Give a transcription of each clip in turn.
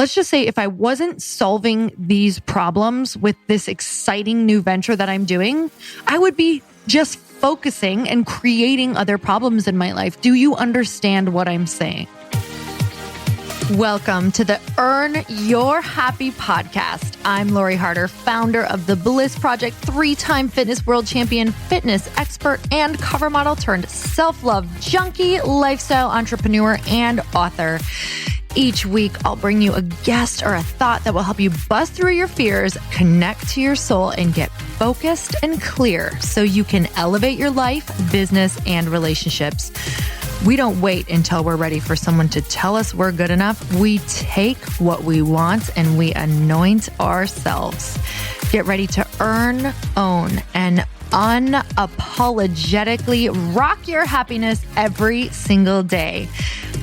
let's just say if I wasn't solving these problems with this exciting new venture that I'm doing, I would be just focusing and creating other problems in my life. Do you understand what I'm saying? Welcome to the Earn Your Happy podcast. I'm Lori Harder, founder of the Bliss Project, 3-time fitness world champion, fitness expert, and cover model turned self-love junkie, lifestyle entrepreneur, and author. Each week, I'll bring you a guest or a thought that will help you bust through your fears, connect to your soul, and get focused and clear so you can elevate your life, business, and relationships. We don't wait until we're ready for someone to tell us we're good enough. We take what we want and we anoint ourselves. Get ready to earn, own, and unapologetically rock your happiness every single day.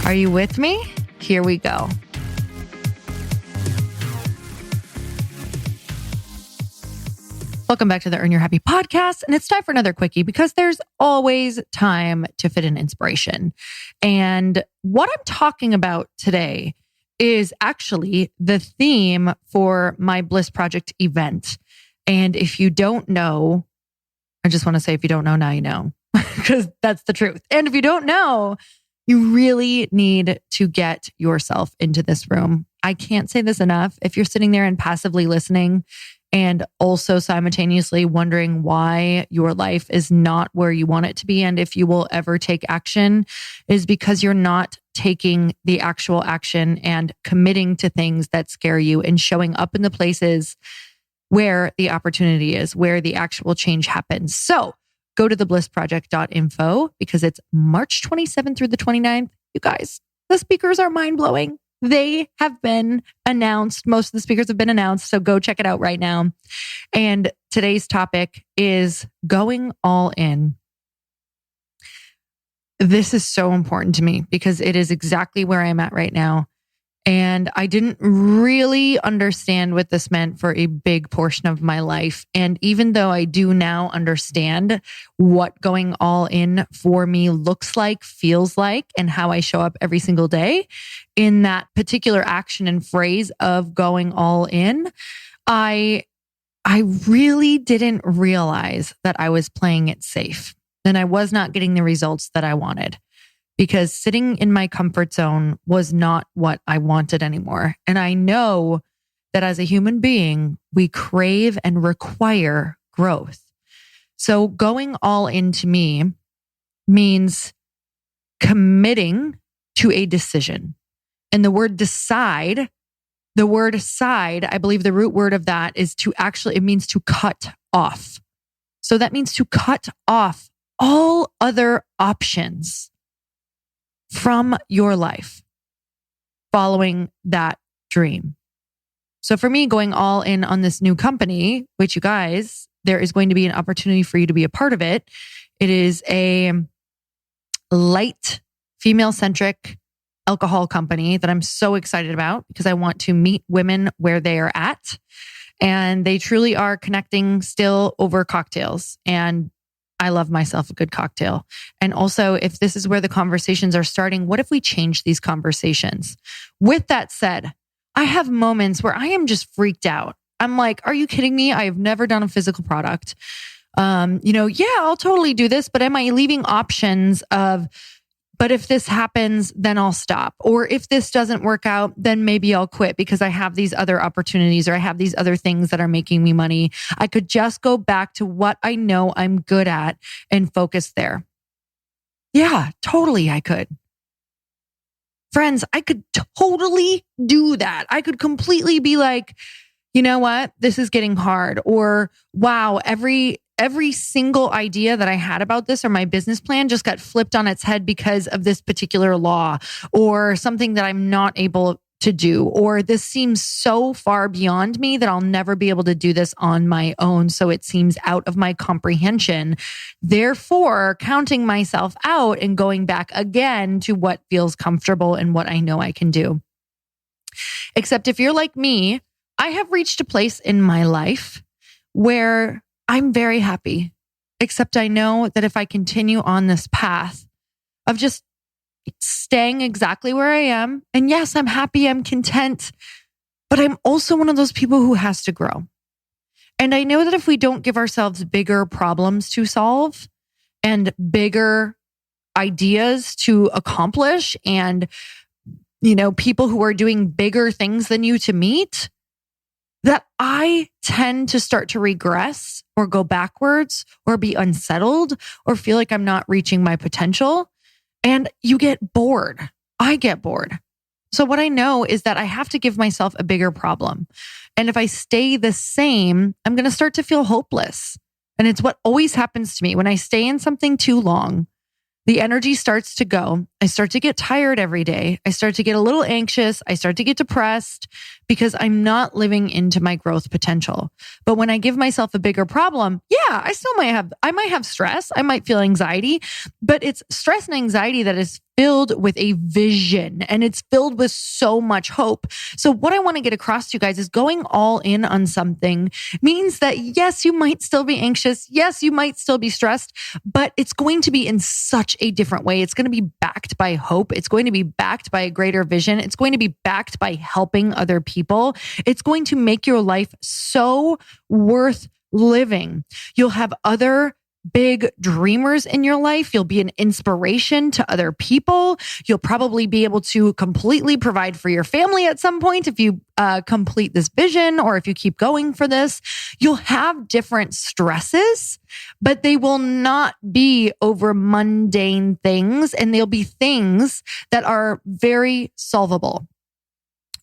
Are you with me? Here we go. Welcome back to the Earn Your Happy podcast. And it's time for another quickie because there's always time to fit in inspiration. And what I'm talking about today is actually the theme for my Bliss Project event. And if you don't know, I just want to say, if you don't know, now you know, because that's the truth. And if you don't know, you really need to get yourself into this room. I can't say this enough. If you're sitting there and passively listening and also simultaneously wondering why your life is not where you want it to be, and if you will ever take action, is because you're not taking the actual action and committing to things that scare you and showing up in the places where the opportunity is, where the actual change happens. So go to theblissproject.info because it's March 27th through the 29th. You guys, the speakers are mind-blowing. They have been announced. Most of the speakers have been announced. So go check it out right now. And today's topic is going all in. This is so important to me because it is exactly where I'm at right now. And I didn't really understand what this meant for a big portion of my life. And even though I do now understand what going all in for me looks like, feels like, and how I show up every single day in that particular action and phrase of going all in, I really didn't realize that I was playing it safe and I was not getting the results that I wanted. Because sitting in my comfort zone was not what I wanted anymore. And I know that as a human being, we crave and require growth. So going all into me means committing to a decision. And the word decide, I believe the root word of that is it means to cut off. So that means to cut off all other options from your life following that dream. So for me, going all in on this new company, which you guys, there is going to be an opportunity for you to be a part of it. It is a light female-centric alcohol company that I'm so excited about because I want to meet women where they are at. And they truly are connecting still over cocktails. And I love myself a good cocktail. And also, if this is where the conversations are starting, what if we change these conversations? With that said, I have moments where I am just freaked out. I'm like, are you kidding me? I have never done a physical product. I'll totally do this, but am I leaving options of, but if this happens, then I'll stop. Or if this doesn't work out, then maybe I'll quit because I have these other opportunities or I have these other things that are making me money. I could just go back to what I know I'm good at and focus there. Yeah, totally I could. Friends, I could totally do that. I could completely be like, you know what? This is getting hard. Or wow, every single idea that I had about this or my business plan just got flipped on its head because of this particular law or something that I'm not able to do, or this seems so far beyond me that I'll never be able to do this on my own. So it seems out of my comprehension. Therefore, counting myself out and going back again to what feels comfortable and what I know I can do. Except if you're like me, I have reached a place in my life where I'm very happy, except I know that if I continue on this path of just staying exactly where I am, and yes, I'm happy, I'm content, but I'm also one of those people who has to grow. And I know that if we don't give ourselves bigger problems to solve and bigger ideas to accomplish and, people who are doing bigger things than you to meet, that I tend to start to regress or go backwards or be unsettled or feel like I'm not reaching my potential. And you get bored. I get bored. So what I know is that I have to give myself a bigger problem. And if I stay the same, I'm going to start to feel hopeless. And it's what always happens to me. When I stay in something too long, the energy starts to go. I start to get tired every day. I start to get a little anxious. I start to get depressed because I'm not living into my growth potential. But when I give myself a bigger problem, I might have stress. I might feel anxiety, but it's stress and anxiety that is filled with a vision and it's filled with so much hope. So what I want to get across to you guys is going all in on something means that yes, you might still be anxious. Yes, you might still be stressed, but it's going to be in such a different way. It's going to be backed by hope. It's going to be backed by a greater vision. It's going to be backed by helping other people. It's going to make your life so worth living. You'll have other big dreamers in your life. You'll be an inspiration to other people. You'll probably be able to completely provide for your family at some point if you complete this vision or if you keep going for this. You'll have different stresses, but they will not be over mundane things, and they'll be things that are very solvable.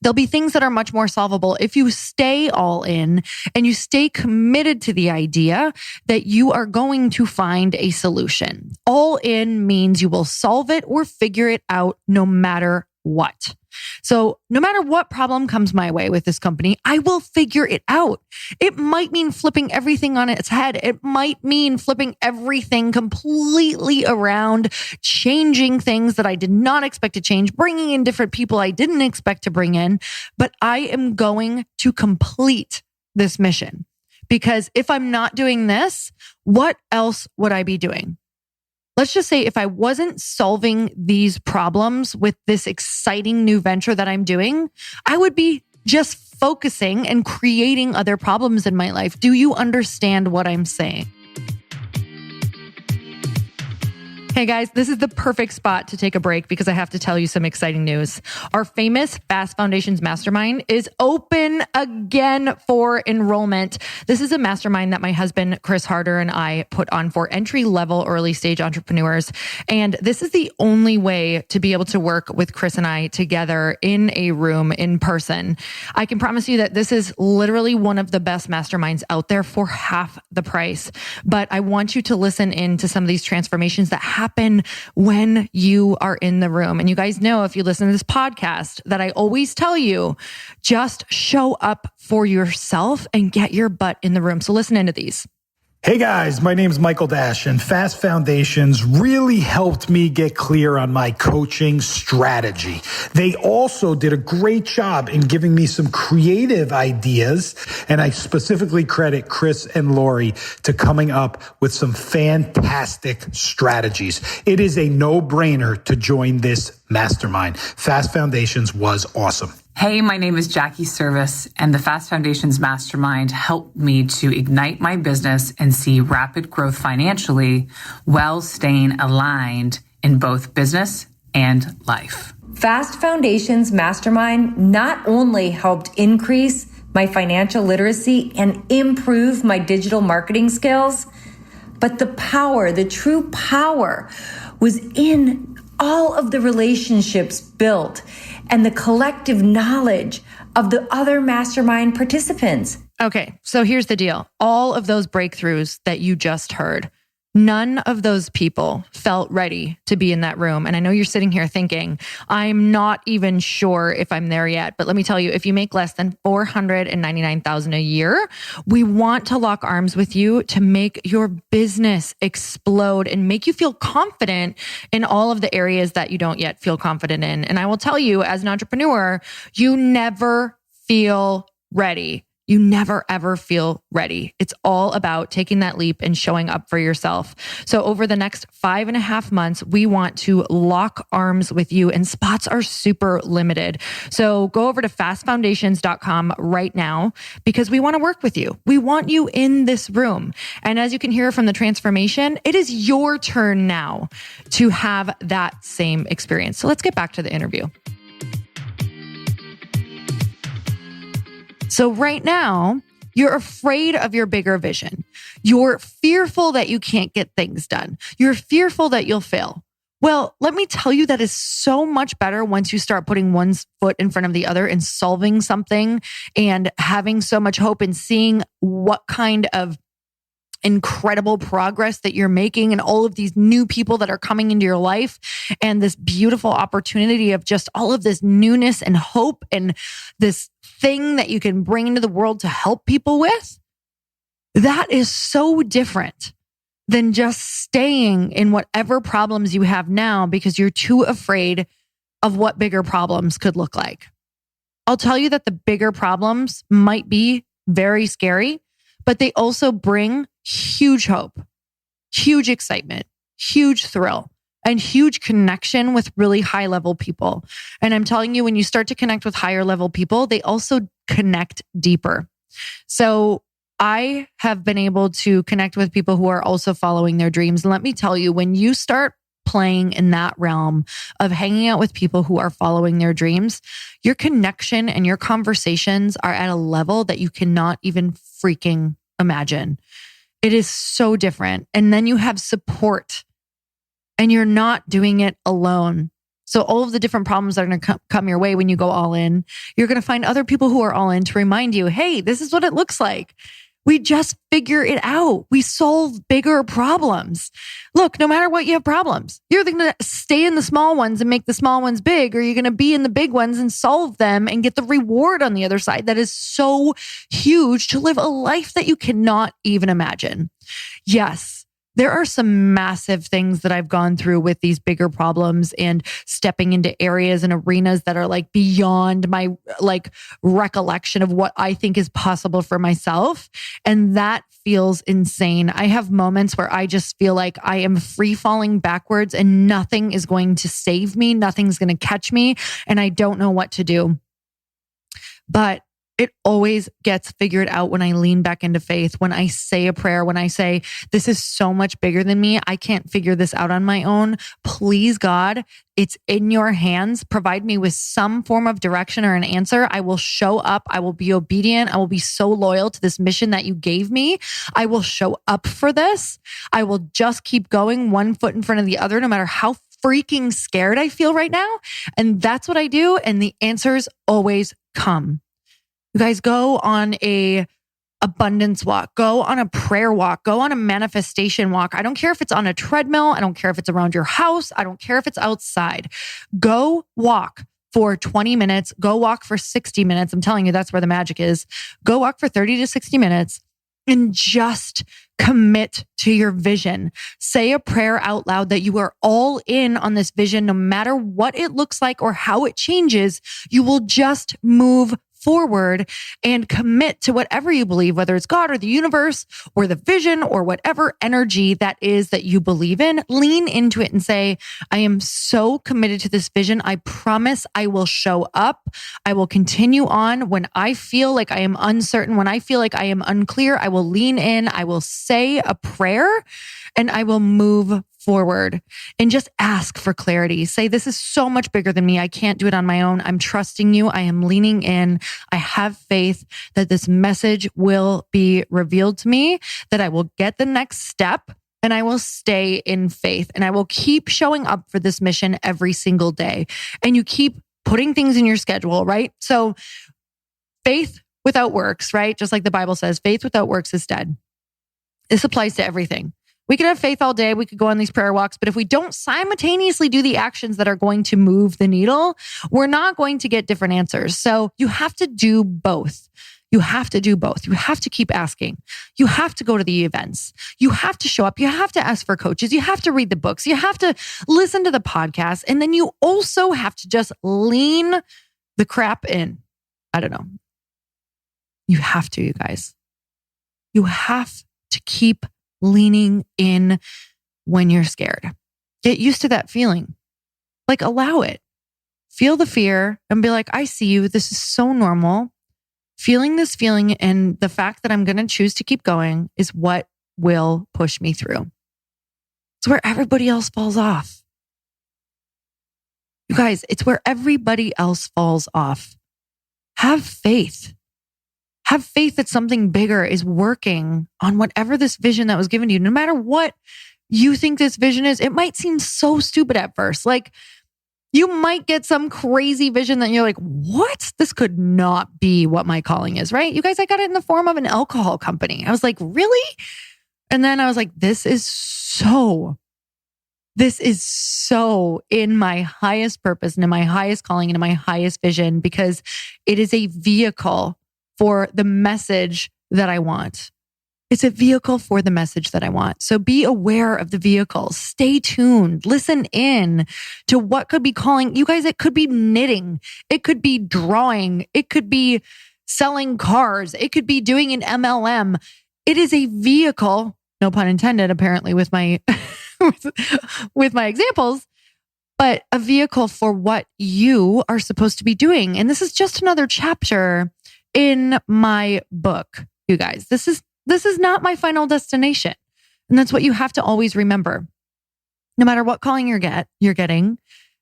There'll be things that are much more solvable if you stay all in and you stay committed to the idea that you are going to find a solution. All in means you will solve it or figure it out no matter what. So no matter what problem comes my way with this company, I will figure it out. It might mean flipping everything on its head. It might mean flipping everything completely around, changing things that I did not expect to change, bringing in different people I didn't expect to bring in. But I am going to complete this mission because if I'm not doing this, what else would I be doing? Let's just say if I wasn't solving these problems with this exciting new venture that I'm doing, I would be just focusing and creating other problems in my life. Do you understand what I'm saying? Hey guys, this is the perfect spot to take a break because I have to tell you some exciting news. Our famous Fast Foundations Mastermind is open again for enrollment. This is a mastermind that my husband, Chris Harder, and I put on for entry-level early stage entrepreneurs. And this is the only way to be able to work with Chris and I together in a room in person. I can promise you that this is literally one of the best masterminds out there for half the price. But I want you to listen in to some of these transformations that happen when you are in the room. And you guys know, if you listen to this podcast, that I always tell you, just show up for yourself and get your butt in the room. So listen into these. Hey guys, my name is Michael Dash, and Fast Foundations really helped me get clear on my coaching strategy. They also did a great job in giving me some creative ideas, and I specifically credit Chris and Lori to coming up with some fantastic strategies. It is a no-brainer to join this mastermind. Fast Foundations was awesome. Hey, my name is Jackie Service, and the Fast Foundations Mastermind helped me to ignite my business and see rapid growth financially while staying aligned in both business and life. Fast Foundations Mastermind not only helped increase my financial literacy and improve my digital marketing skills, but the true power was in all of the relationships built and the collective knowledge of the other mastermind participants. Okay, so here's the deal. All of those breakthroughs that you just heard, none of those people felt ready to be in that room. And I know you're sitting here thinking, I'm not even sure if I'm there yet. But let me tell you, if you make less than $499,000 a year, we want to lock arms with you to make your business explode and make you feel confident in all of the areas that you don't yet feel confident in. And I will tell you, as an entrepreneur, you never feel ready You never, ever feel ready. It's all about taking that leap and showing up for yourself. So over the next 5.5 months, we want to lock arms with you, and spots are super limited. So go over to fastfoundations.com right now because we want to work with you. We want you in this room. And as you can hear from the transformation, it is your turn now to have that same experience. So let's get back to the interview. So right now, you're afraid of your bigger vision. You're fearful that you can't get things done. You're fearful that you'll fail. Well, let me tell you, that is so much better once you start putting one foot in front of the other and solving something and having so much hope and seeing what kind of incredible progress that you're making and all of these new people that are coming into your life and this beautiful opportunity of just all of this newness and hope and this thing that you can bring into the world to help people with. That is so different than just staying in whatever problems you have now because you're too afraid of what bigger problems could look like. I'll tell you that the bigger problems might be very scary, but they also bring huge hope, huge excitement, huge thrill, and huge connection with really high level people. And I'm telling you, when you start to connect with higher level people, they also connect deeper. So I have been able to connect with people who are also following their dreams. And let me tell you, when you start playing in that realm of hanging out with people who are following their dreams, your connection and your conversations are at a level that you cannot even freaking imagine. It is so different. And then you have support and you're not doing it alone. So all of the different problems that are going to come your way when you go all in, you're going to find other people who are all in to remind you, hey, this is what it looks like. We just figure it out. We solve bigger problems. Look, no matter what, you have problems. You're going to stay in the small ones and make the small ones big, or you're going to be in the big ones and solve them and get the reward on the other side that is so huge to live a life that you cannot even imagine. Yes, there are some massive things that I've gone through with these bigger problems and stepping into areas and arenas that are like beyond my recollection of what I think is possible for myself. And that feels insane. I have moments where I just feel like I am free falling backwards and nothing is going to save me. Nothing's going to catch me. And I don't know what to do. But it always gets figured out when I lean back into faith, when I say a prayer, when I say, this is so much bigger than me. I can't figure this out on my own. Please, God, it's in your hands. Provide me with some form of direction or an answer. I will show up. I will be obedient. I will be so loyal to this mission that you gave me. I will show up for this. I will just keep going one foot in front of the other, no matter how freaking scared I feel right now. And that's what I do. And the answers always come. You guys, go on a abundance walk, go on a prayer walk, go on a manifestation walk. I don't care if it's on a treadmill. I don't care if it's around your house. I don't care if it's outside. Go walk for 20 minutes. Go walk for 60 minutes. I'm telling you, that's where the magic is. Go walk for 30 to 60 minutes and just commit to your vision. Say a prayer out loud that you are all in on this vision, no matter what it looks like or how it changes. You will just move forward and commit to whatever you believe, whether it's God or the universe or the vision or whatever energy that is that you believe in. Lean into it and say, I am so committed to this vision. I promise I will show up. I will continue on. When I feel like I am uncertain, when I feel like I am unclear, I will lean in. I will say a prayer and I will move forward and just ask for clarity. Say, this is so much bigger than me. I can't do it on my own. I'm trusting you. I am leaning in. I have faith that this message will be revealed to me, that I will get the next step and I will stay in faith and I will keep showing up for this mission every single day. And you keep putting things in your schedule, right? So faith without works, right? Just like the Bible says, faith without works is dead. This applies to everything. We could have faith all day. We could go on these prayer walks, but if we don't simultaneously do the actions that are going to move the needle, we're not going to get different answers. So you have to do both. You have to do both. You have to keep asking. You have to go to the events. You have to show up. You have to ask for coaches. You have to read the books. You have to listen to the podcast. And then you also have to just lean the crap in. I don't know. You have to, you guys. You have to keep leaning in when you're scared. Get used to that feeling. Like, allow it. Feel the fear and be like, I see you. This is so normal. Feeling this feeling and the fact that I'm going to choose to keep going is what will push me through. It's where everybody else falls off. You guys, it's where everybody else falls off. Have faith. Have faith that something bigger is working on whatever this vision that was given to you. No matter what you think this vision is, it might seem so stupid at first. Like, you might get some crazy vision that you're like, what? This could not be what my calling is, right? You guys, I got it in the form of an alcohol company. I was like, really? And then I was like, this is so in my highest purpose and in my highest calling and in my highest vision, because it is a vehicle for the message that I want. It's a vehicle for the message that I want. So be aware of the vehicle. Stay tuned. Listen in to what could be calling. You guys, it could be knitting. It could be drawing. It could be selling cars. It could be doing an MLM. It is a vehicle, no pun intended, apparently, with my with my examples, but a vehicle for what you are supposed to be doing. And this is just another chapter in my book, you guys. This is not my final destination. And that's what you have to always remember. No matter what calling you're getting,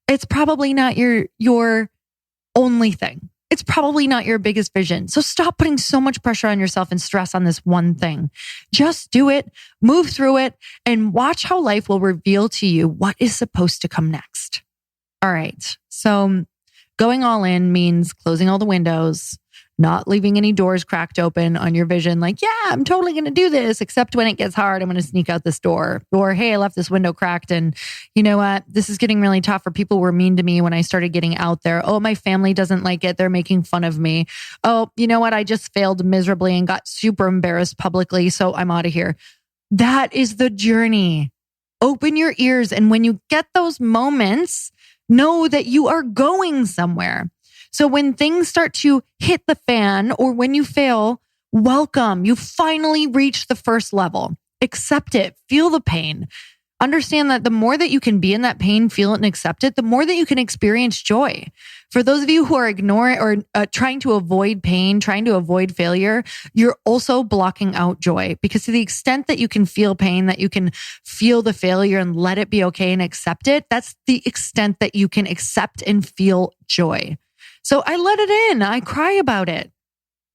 it's probably not your only thing. It's probably not your biggest vision. So stop putting so much pressure on yourself and stress on this one thing. Just do it, move through it, and watch how life will reveal to you what is supposed to come next. All right. So going all in means closing all the windows, not leaving any doors cracked open on your vision. Like, yeah, I'm totally going to do this, except when it gets hard, I'm going to sneak out this door. Or, hey, I left this window cracked and you know what? This is getting really tough, or people were mean to me when I started getting out there. Oh, my family doesn't like it. They're making fun of me. Oh, you know what? I just failed miserably and got super embarrassed publicly. So I'm out of here. That is the journey. Open your ears. And when you get those moments, know that you are going somewhere. So when things start to hit the fan or when you fail, welcome. You finally reached the first level. Accept it. Feel the pain. Understand that the more that you can be in that pain, feel it and accept it, the more that you can experience joy. For those of you who are ignoring or trying to avoid pain, trying to avoid failure, you're also blocking out joy, because to the extent that you can feel pain, that you can feel the failure and let it be okay and accept it, that's the extent that you can accept and feel joy. So I let it in. I cry about it.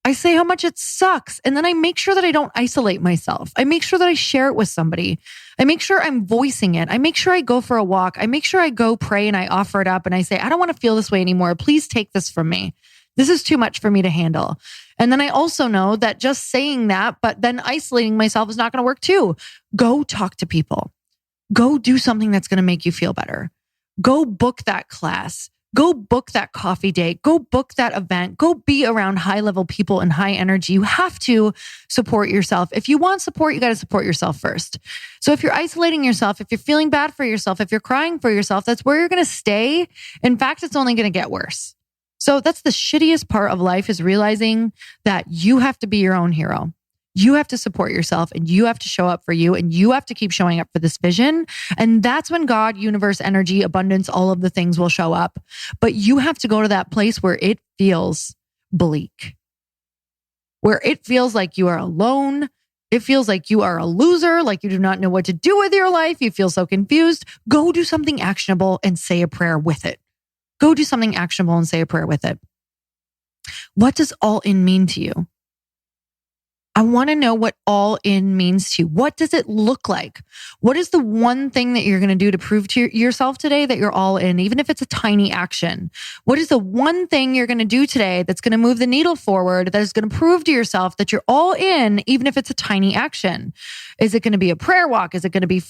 I say how much it sucks. And then I make sure that I don't isolate myself. I make sure that I share it with somebody. I make sure I'm voicing it. I make sure I go for a walk. I make sure I go pray and I offer it up and I say, I don't want to feel this way anymore. Please take this from me. This is too much for me to handle. And then I also know that just saying that, but then isolating myself is not going to work too. Go talk to people. Go do something that's going to make you feel better. Go book that class. Go book that coffee date. Go book that event. Go be around high-level people and high energy. You have to support yourself. If you want support, you got to support yourself first. So if you're isolating yourself, if you're feeling bad for yourself, if you're crying for yourself, that's where you're going to stay. In fact, it's only going to get worse. So that's the shittiest part of life, is realizing that you have to be your own hero. You have to support yourself and you have to show up for you and you have to keep showing up for this vision. And that's when God, universe, energy, abundance, all of the things will show up. But you have to go to that place where it feels bleak, where it feels like you are alone. It feels like you are a loser, like you do not know what to do with your life. You feel so confused. Go do something actionable and say a prayer with it. Go do something actionable and say a prayer with it. What does all in mean to you? I want to know what all in means to you. What does it look like? What is the one thing that you're going to do to prove to yourself today that you're all in, even if it's a tiny action? What is the one thing you're going to do today that's going to move the needle forward, that is going to prove to yourself that you're all in, even if it's a tiny action? Is it going to be a prayer walk? Is it going to be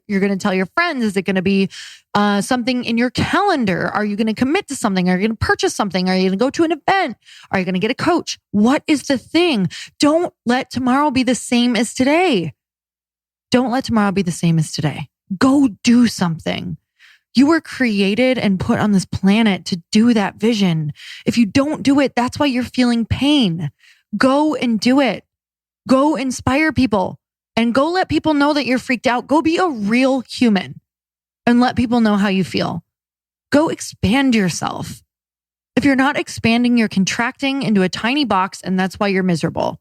you're going to tell your friends? Is it going to be something in your calendar? Are you going to commit to something? Are you going to purchase something? Are you going to go to an event? Are you going to get a coach? What is the thing? Don't let tomorrow be the same as today. Don't let tomorrow be the same as today. Go do something. You were created and put on this planet to do that vision. If you don't do it, that's why you're feeling pain. Go and do it. Go inspire people and go let people know that you're freaked out. Go be a real human and let people know how you feel. Go expand yourself. If you're not expanding, you're contracting into a tiny box, and that's why you're miserable.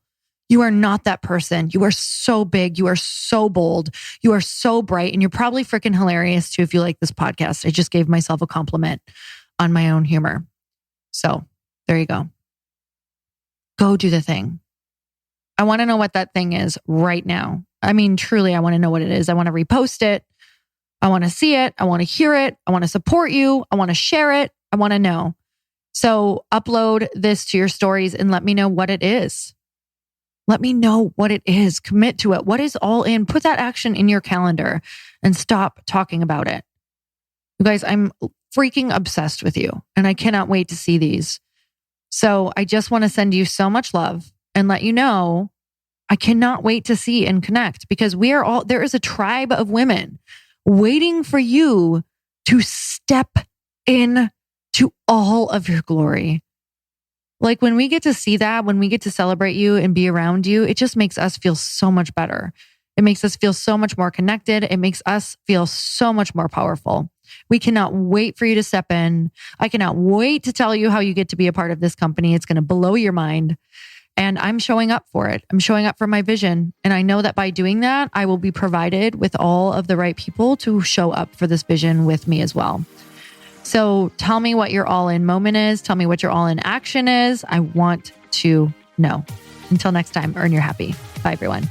You are not that person. You are so big. You are so bold. You are so bright, and you're probably freaking hilarious too if you like this podcast. I just gave myself a compliment on my own humor. So there you go. Go do the thing. I want to know what that thing is right now. I mean, truly, I want to know what it is. I want to repost it. I want to see it. I want to hear it. I want to support you. I want to share it. I want to know. So upload this to your stories and let me know what it is. Let me know what it is. Commit to it. What is all in? Put that action in your calendar and stop talking about it. You guys, I'm freaking obsessed with you and I cannot wait to see these. So I just want to send you so much love and let you know I cannot wait to see and connect because there is a tribe of women waiting for you to step in to all of your glory. Like when we get to see that, when we get to celebrate you and be around you, it just makes us feel so much better. It makes us feel so much more connected. It makes us feel so much more powerful. We cannot wait for you to step in. I cannot wait to tell you how you get to be a part of this company. It's going to blow your mind. And I'm showing up for it. I'm showing up for my vision. And I know that by doing that, I will be provided with all of the right people to show up for this vision with me as well. So tell me what your all-in moment is. Tell me what your all-in action is. I want to know. Until next time, earn your happy. Bye, everyone.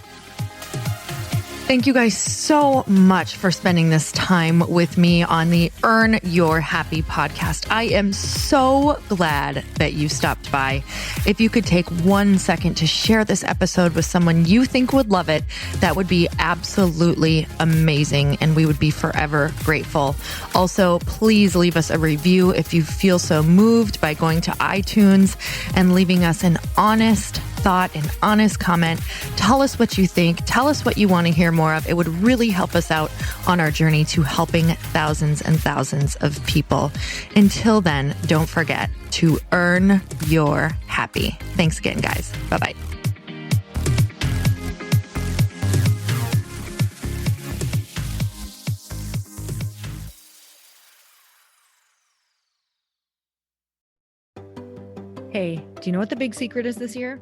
Thank you guys so much for spending this time with me on the Earn Your Happy podcast. I am so glad that you stopped by. If you could take 1 second to share this episode with someone you think would love it, that would be absolutely amazing, and we would be forever grateful. Also, please leave us a review if you feel so moved by going to iTunes and leaving us an honest thought, an honest comment. Tell us what you think. Tell us what you want to hear more of. It would really help us out on our journey to helping thousands and thousands of people. Until then, don't forget to earn your happy. Thanks again, guys. Bye-bye. Hey, do you know what the big secret is this year?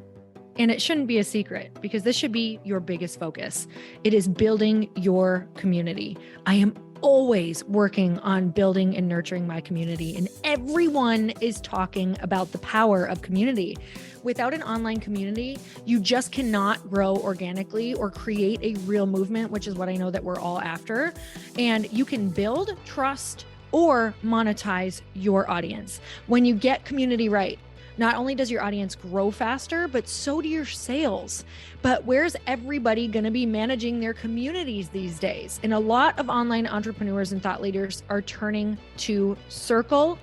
And it shouldn't be a secret because this should be your biggest focus. It is building your community. I am always working on building and nurturing my community, and everyone is talking about the power of community. Without an online community, you just cannot grow organically or create a real movement, which is what I know that we're all after. And you can build trust or monetize your audience. When you get community right, not only does your audience grow faster, but so do your sales. But where's everybody going to be managing their communities these days? And a lot of online entrepreneurs and thought leaders are turning to Circle.so.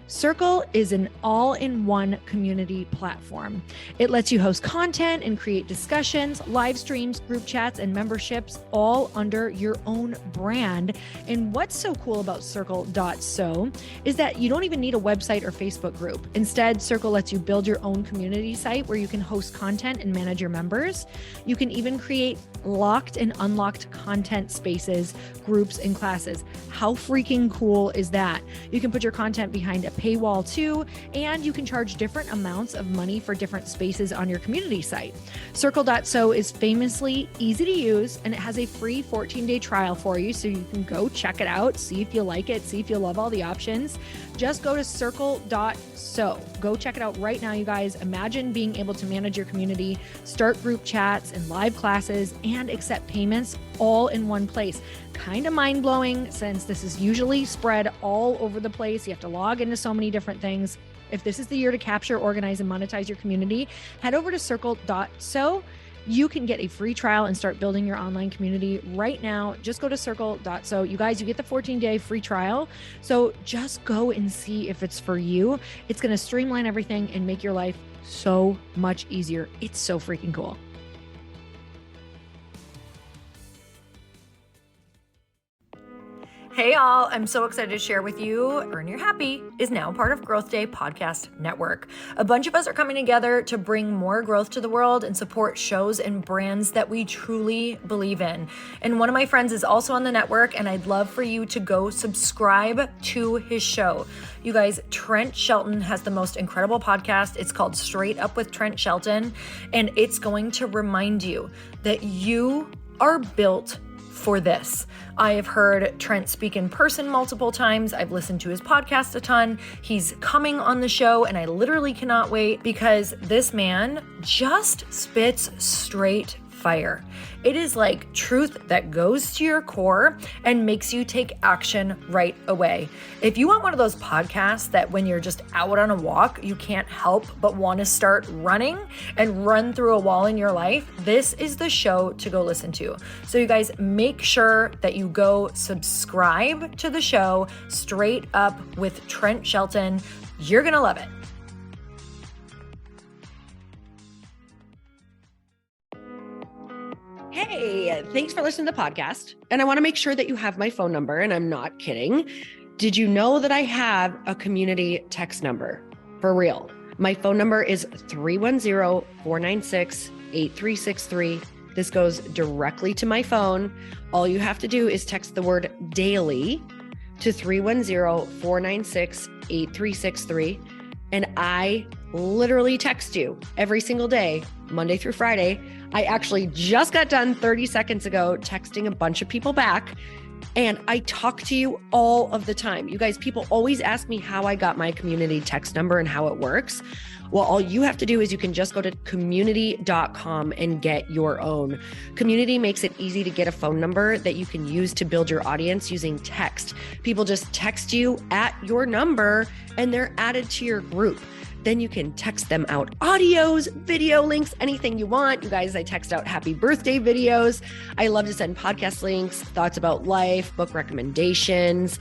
Circle is an all-in-one community platform. It lets you host content and create discussions, live streams, group chats, and memberships all under your own brand. And what's so cool about Circle.so is that you don't even need a website or Facebook group. Instead, Circle lets you build your own community site where you can host content and manage your members. You can even create locked and unlocked content spaces, groups, and classes. How freaking cool is that? You can put your content behind a paywall too, and you can charge different amounts of money for different spaces on your community site. Circle.so is famously easy to use, and it has a free 14-day trial for you, so you can go check it out, see if you like it, see if you love all the options. Just go to Circle.so. Go check it out right now, you guys. Imagine being able to manage your community, start group chats and live classes, and accept payments all in one place. Kind of mind-blowing since this is usually spread all over the place. You have to log into so many different things. If this is the year to capture, organize, and monetize your community, head over to Circle.so. You can get a free trial and start building your online community right now. Just go to Circle.so. You guys, you get the 14-day free trial. So just go and see if it's for you. It's going to streamline everything and make your life so much easier. It's so freaking cool. Hey all, I'm so excited to share with you Earn Your Happy is now part of Growth Day Podcast Network. A bunch of us are coming together to bring more growth to the world and support shows and brands that we truly believe in. And one of my friends is also on the network, and I'd love for you to go subscribe to his show. You guys, Trent Shelton has the most incredible podcast. It's called Straight Up with Trent Shelton, and it's going to remind you that you are built for this. I have heard Trent speak in person multiple times. I've listened to his podcast a ton. He's coming on the show, and I literally cannot wait because this man just spits straight fire. It is like truth that goes to your core and makes you take action right away. If you want one of those podcasts that when you're just out on a walk, you can't help but want to start running and run through a wall in your life, this is the show to go listen to. So you guys, make sure that you go subscribe to the show, Straight Up with Trent Shelton. You're going to love it. Hey, thanks for listening to the podcast. And I want to make sure that you have my phone number, and I'm not kidding. Did you know that I have a community text number? For real. My phone number is 310-496-8363. This goes directly to my phone. All you have to do is text the word daily to 310-496-8363. And I literally text you every single day, Monday through Friday. I actually just got done 30 seconds ago texting a bunch of people back, and I talk to you all of the time. You guys, people always ask me how I got my community text number and how it works. Well, all you have to do is you can just go to community.com and get your own. Community makes it easy to get a phone number that you can use to build your audience using text. People just text you at your number and they're added to your group. Then you can text them out audios, video links, anything you want. You guys, I text out happy birthday videos. I love to send podcast links, thoughts about life, book recommendations,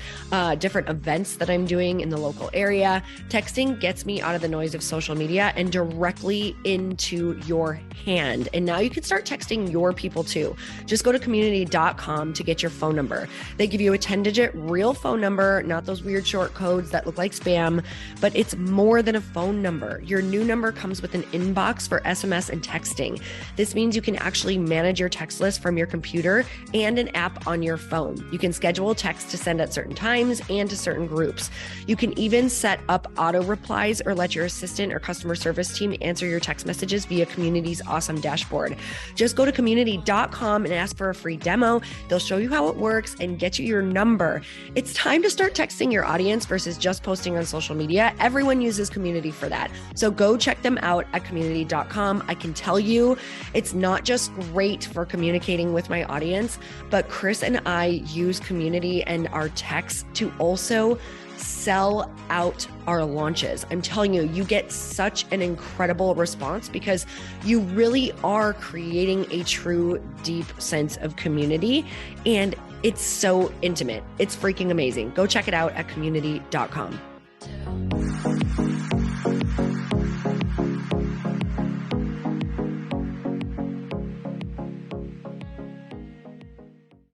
different events that I'm doing in the local area. Texting gets me out of the noise of social media and directly into your hand. And now you can start texting your people too. Just go to community.com to get your phone number. They give you a 10-digit real phone number, not those weird short codes that look like spam, but it's more than a phone number. Your new number comes with an inbox for SMS and texting. This means you can actually manage your text list from your computer and an app on your phone. You can schedule text to send at certain times and to certain groups. You can even set up auto replies or let your assistant or customer service team answer your text messages via Community's awesome dashboard. Just go to community.com and ask for a free demo. They'll show you how it works and get you your number. It's time to start texting your audience versus just posting on social media. Everyone uses Community for that. So go check them out at community.com. I can tell you it's not just great for communicating with my audience, but Chris and I use Community and our texts to also sell out our launches. I'm telling you, you get such an incredible response because you really are creating a true, deep sense of community, and it's so intimate. It's freaking amazing. Go check it out at community.com.